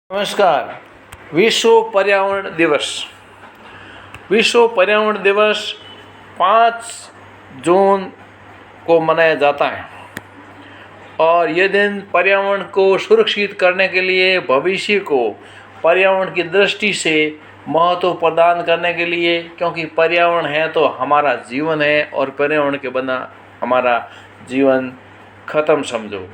नमस्कार। विश्व पर्यावरण दिवस। विश्व पर्यावरण दिवस 5 जून को मनाया जाता है और यह दिन पर्यावरण को सुरक्षित करने के लिए, भविष्य को पर्यावरण की दृष्टि से महत्व प्रदान करने के लिए, क्योंकि पर्यावरण है तो हमारा जीवन है और पर्यावरण के बिना हमारा जीवन खत्म समझो।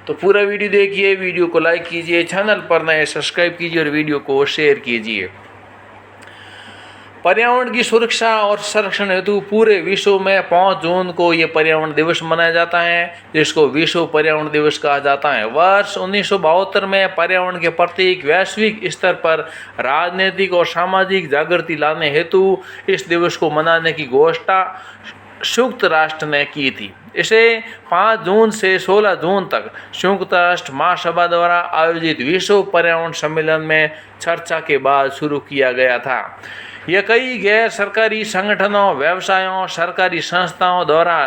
तो पूरा वीडियो देखिए, वीडियो को लाइक कीजिए, चैनल पर नए सब्सक्राइब कीजिए और वीडियो को शेयर कीजिए। पर्यावरण की सुरक्षा और संरक्षण हेतु पूरे विश्व में 5 जून को ये पर्यावरण दिवस मनाया जाता है, जिसको विश्व पर्यावरण दिवस कहा जाता है। वर्ष 1972 में पर्यावरण के प्रति वैश्विक स्तर पर राजनीतिक और सामाजिक जागृति लाने हेतु इस दिवस को मनाने की घोषणा संयुक्त राष्ट्र ने की थी। इसे 5 जून से 16 जून तक संयुक्त राष्ट्र महासभा द्वारा आयोजित विश्व पर्यावरण सम्मेलन में चर्चा के बाद शुरू किया गया था। यह कई गैर सरकारी संगठनों, व्यवसायों, सरकारी संस्थाओं द्वारा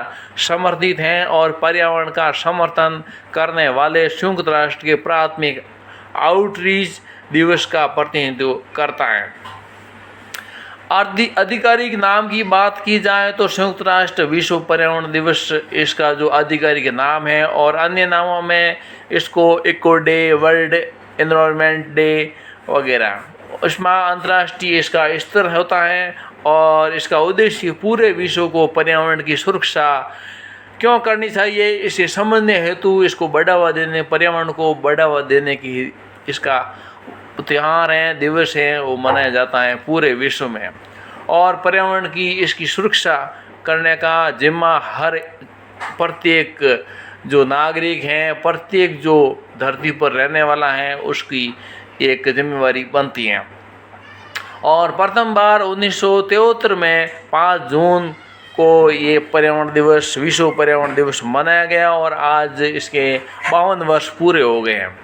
समर्थित हैं और पर्यावरण का समर्थन करने वाले संयुक्त राष्ट्र के प्राथमिक आउटरीच दिवस का प्रतिनिधित्व करता है। आधिकारिक नाम की बात की जाए तो संयुक्त राष्ट्र विश्व पर्यावरण दिवस इसका जो आधिकारिक नाम है, और अन्य नामों में इसको eco day, world environment day वगैरह, इसमें अंतर्राष्ट्रीय इसका स्तर होता है। और इसका उद्देश्य पूरे विश्व को पर्यावरण की सुरक्षा क्यों करनी चाहिए, इसे समझने हेतु इसको बढ़ावा देने, पर्यावरण को बढ़ावा देने की इसका त्योहार है, दिवस है, वो मनाया जाता है पूरे विश्व में। और पर्यावरण की इसकी सुरक्षा करने का जिम्मा हर प्रत्येक जो नागरिक हैं, प्रत्येक जो धरती पर रहने वाला है, उसकी एक जिम्मेवारी बनती है। और प्रथम बार 1973 में 5 जून को ये पर्यावरण दिवस, विश्व पर्यावरण दिवस मनाया गया और आज इसके 52 वर्ष पूरे हो गए हैं।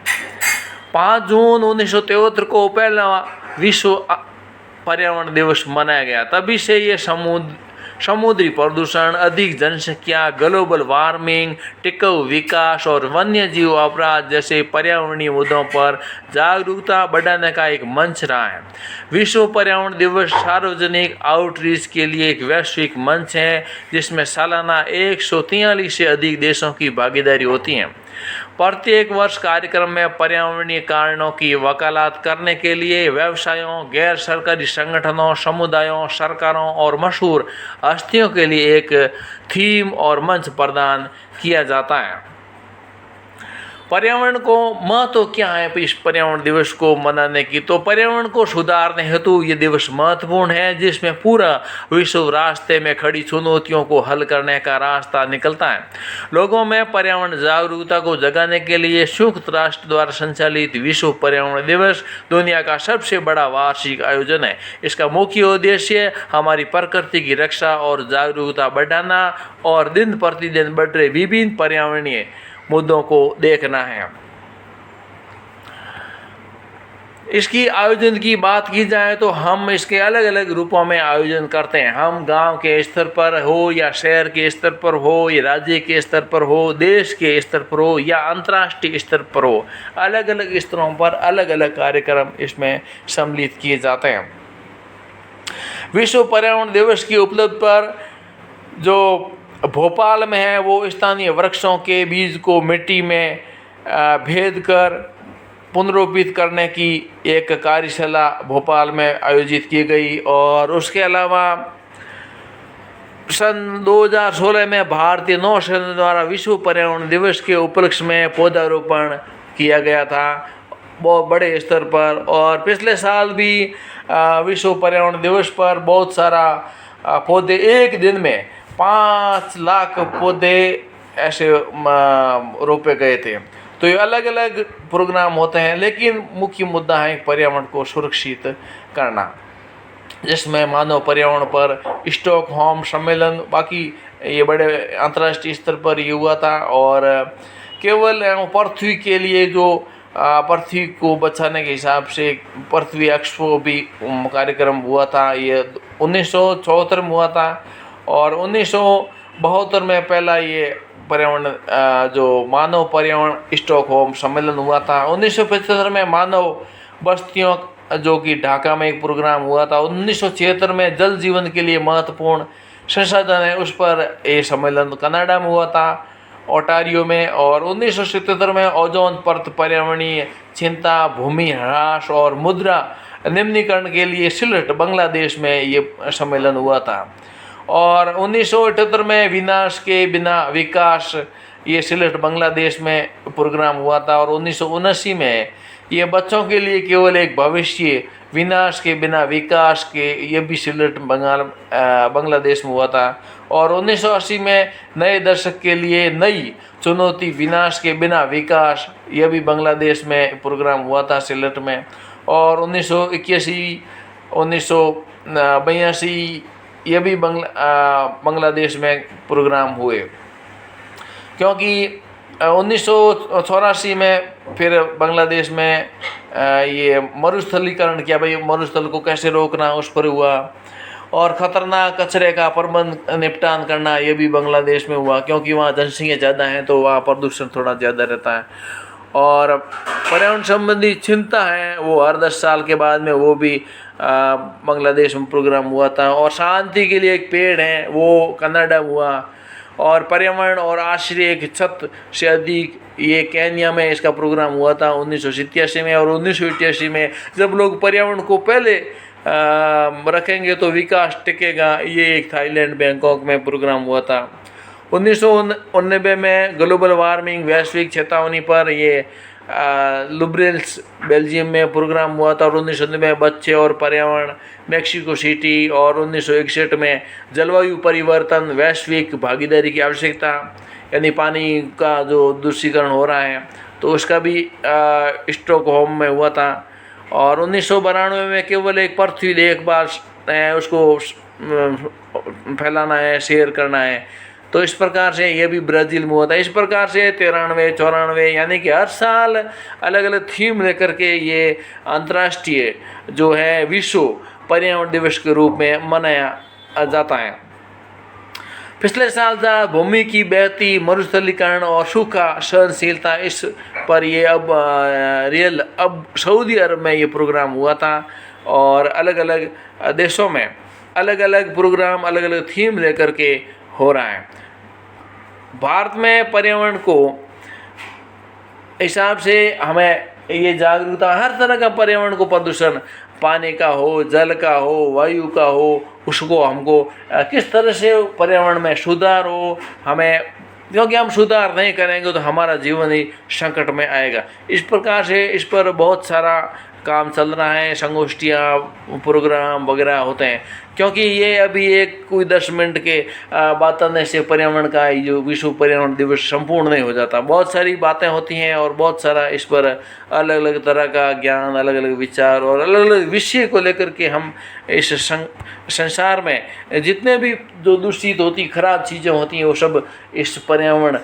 5 जून 1973 को पहला विश्व पर्यावरण दिवस मनाया गया। तभी से ये समुद्री प्रदूषण, अधिक जनसंख्या, ग्लोबल वार्मिंग, टिकाऊ विकास और वन्य जीव अपराध जैसे पर्यावरणीय मुद्दों पर जागरूकता बढ़ाने का एक मंच रहा है। विश्व पर्यावरण दिवस सार्वजनिक आउटरीच के लिए एक वैश्विक मंच है, जिसमें सालाना 143 से अधिक देशों की भागीदारी होती है। प्रत्येक वर्ष कार्यक्रम में पर्यावरणीय कारणों की वकालत करने के लिए व्यवसायों, गैर सरकारी संगठनों, समुदायों, सरकारों और मशहूर हस्तियों के लिए एक थीम और मंच प्रदान किया जाता है। पर्यावरण को महत्व क्या है इस पर्यावरण दिवस को मनाने की? तो पर्यावरण को सुधारने हेतु ये दिवस महत्वपूर्ण है, जिसमें पूरा विश्व रास्ते में खड़ी चुनौतियों को हल करने का रास्ता निकलता है। लोगों में पर्यावरण जागरूकता को जगाने के लिए संयुक्त राष्ट्र द्वारा संचालित विश्व पर्यावरण दिवस दुनिया का सबसे बड़ा वार्षिक आयोजन है। इसका मुख्य उद्देश्य हमारी प्रकृति की रक्षा और जागरूकता बढ़ाना और दिन प्रतिदिन बढ़ रहे विभिन्न पर्यावरणीय मुद्दों को देखना है। इसकी आयोजन की बात की जाए तो हम इसके अलग अलग रूपों में आयोजन करते हैं। हम गांव के स्तर पर हो या शहर के स्तर पर हो या राज्य के स्तर पर हो, देश के स्तर पर हो या अंतर्राष्ट्रीय स्तर पर हो, अलग अलग स्तरों पर अलग अलग कार्यक्रम इसमें सम्मिलित किए जाते हैं। विश्व पर्यावरण दिवस की उपलब्धि पर जो भोपाल में है, वो स्थानीय वृक्षों के बीज को मिट्टी में भेद कर पुनरोपित करने की एक कार्यशाला भोपाल में आयोजित की गई। और उसके अलावा सन 2016 में भारतीय नौसेना द्वारा विश्व पर्यावरण दिवस के उपलक्ष्य में पौधारोपण किया गया था बहुत बड़े स्तर पर। और पिछले साल भी विश्व पर्यावरण दिवस पर बहुत सारा पौधे, एक दिन में 5 लाख पौधे ऐसे रोपे गए थे। तो ये अलग अलग प्रोग्राम होते हैं, लेकिन मुख्य मुद्दा है पर्यावरण को सुरक्षित करना, जिसमें मानव पर्यावरण पर स्टॉकहोम सम्मेलन, बाकी ये बड़े अंतर्राष्ट्रीय स्तर पर ये हुआ था। और केवल पृथ्वी के लिए जो पृथ्वी को बचाने के हिसाब से पृथ्वी एक्सपो भी कार्यक्रम हुआ था, ये 1974 में हुआ था। और 1972 में पहला ये पर्यावरण जो मानव पर्यावरण स्टॉकहोम सम्मेलन हुआ था। 1975 में मानव बस्तियों जो कि ढाका में एक प्रोग्राम हुआ था। 1976 में जल जीवन के लिए महत्वपूर्ण संसाधन है, उस पर ये सम्मेलन कनाडा में हुआ था, ओटारियो में। और 1977 में ओजोन परत पर्यावरणीय चिंता, भूमि ह्रास और मुद्रा निम्नीकरण के लिए सिलट बांग्लादेश में ये सम्मेलन हुआ था। और 1978 में विनाश के बिना विकास, ये सिलट बांग्लादेश में प्रोग्राम हुआ था। और 1979 में ये बच्चों के लिए केवल एक भविष्य, विनाश के बिना विकास के, ये भी सिलट बांग्लादेश में हुआ था। और 1980 में नए दशक के लिए नई चुनौती, विनाश के बिना विकास, यह भी बांग्लादेश में प्रोग्राम हुआ था सिलट में। और 1981, 1982 ये भी बांग्लादेश में प्रोग्राम हुए, क्योंकि 1984 में फिर बांग्लादेश में ये मरुस्थलीकरण किया, भाई मरुस्थल को कैसे रोकना, उस पर हुआ। और ख़तरनाक कचरे का प्रबंध निपटान करना, ये भी बांग्लादेश में हुआ, क्योंकि वहाँ जनसंख्या ज़्यादा है तो वहाँ प्रदूषण थोड़ा ज़्यादा रहता है। और पर्यावरण संबंधी चिंता है वो हर 10 साल के बाद में वो भी बांग्लादेश में प्रोग्राम हुआ था। और शांति के लिए एक पेड़ है, वो कनाडा हुआ। और पर्यावरण और आश्रय की छत से अधिक, ये केन्या में इसका प्रोग्राम हुआ था 1987 में। और 1988 में जब लोग पर्यावरण को पहले रखेंगे तो विकास टिकेगा, ये एक थाईलैंड बैंकॉक में प्रोग्राम हुआ था। 1989 में ग्लोबल वार्मिंग वैश्विक चेतावनी पर ये लुब्रेल्स बेल्जियम में प्रोग्राम हुआ था। और 1990 में बच्चे और पर्यावरण मेक्सिको सिटी। और 1961 में जलवायु परिवर्तन वैश्विक भागीदारी की आवश्यकता, यानी पानी का जो दूषिकरण हो रहा है तो उसका भी स्टॉकहोम में हुआ था। और 1992 में केवल एक पृथ्वी एक बार उसको फैलाना है, शेयर करना है, तो इस प्रकार से ये भी ब्राज़ील में हुआ था। इस प्रकार से 93, 94, यानी कि हर साल अलग अलग थीम लेकर के ये अंतर्राष्ट्रीय जो है विश्व पर्यावरण दिवस के रूप में मनाया जाता है। पिछले साल था भूमि की बहती, मरुस्थलीकरण और सूखा सहनशीलता, इस पर ये अब सऊदी अरब में ये प्रोग्राम हुआ था। और अलग अलग देशों में अलग अलग प्रोग्राम, अलग अलग थीम लेकर के हो रहा है। भारत में पर्यावरण को हिसाब से हमें ये जागरूकता, हर तरह का पर्यावरण को प्रदूषण, पानी का हो, जल का हो, वायु का हो, उसको हमको किस तरह से पर्यावरण में सुधार हो हमें, क्योंकि हम सुधार नहीं करेंगे तो हमारा जीवन ही संकट में आएगा। इस प्रकार से इस पर बहुत सारा काम चल रहा है, संगोष्ठियाँ, प्रोग्राम वगैरह होते हैं, क्योंकि ये अभी एक कोई 10 मिनट के बात करने से पर्यावरण का जो विश्व पर्यावरण दिवस संपूर्ण नहीं हो जाता। बहुत सारी बातें होती हैं और बहुत सारा इस पर अलग अलग तरह का ज्ञान, अलग अलग विचार और अलग अलग विषय को लेकर के हम इस संसार में जितने भी जो दूषित होती, खराब चीज़ें होती हैं, वो सब इस पर्यावरण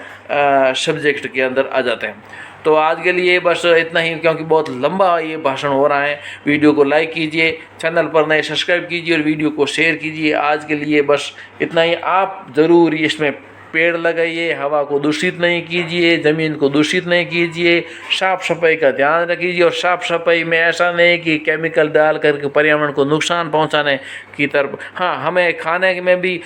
सब्जेक्ट के अंदर आ जाते हैं। तो आज के लिए बस इतना ही, क्योंकि बहुत लंबा ये भाषण हो रहा है। वीडियो को लाइक कीजिए, चैनल पर नए सब्सक्राइब कीजिए और वीडियो को शेयर कीजिए। आज के लिए बस इतना ही। आप ज़रूर इसमें पेड़ लगाइए, हवा को दूषित नहीं कीजिए, ज़मीन को दूषित नहीं कीजिए, साफ़ सफाई का ध्यान रखिए। और साफ़ सफाई में ऐसा नहीं कि केमिकल डाल करके पर्यावरण को नुकसान पहुंचाने की तरफ, हाँ, हमें खाने में भी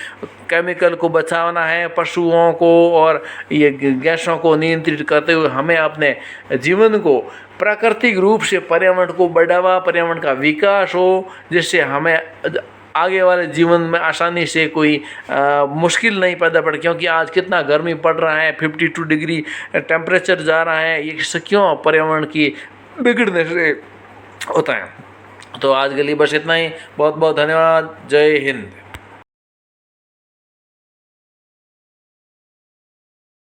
केमिकल को बचाना है, पशुओं को और ये गैसों को नियंत्रित करते हुए हमें अपने जीवन को प्राकृतिक रूप से पर्यावरण को बढ़ावा, पर्यावरण का विकास हो, जिससे हमें आगे वाले जीवन में आसानी से कोई मुश्किल नहीं पैदा पड़े। क्योंकि आज कितना गर्मी पड़ रहा है, 52 डिग्री टेम्परेचर जा रहा है, ये क्यों पर्यावरण की बिगड़ने से होता है। तो आज के लिए बस इतना ही। बहुत बहुत धन्यवाद। जय हिंद।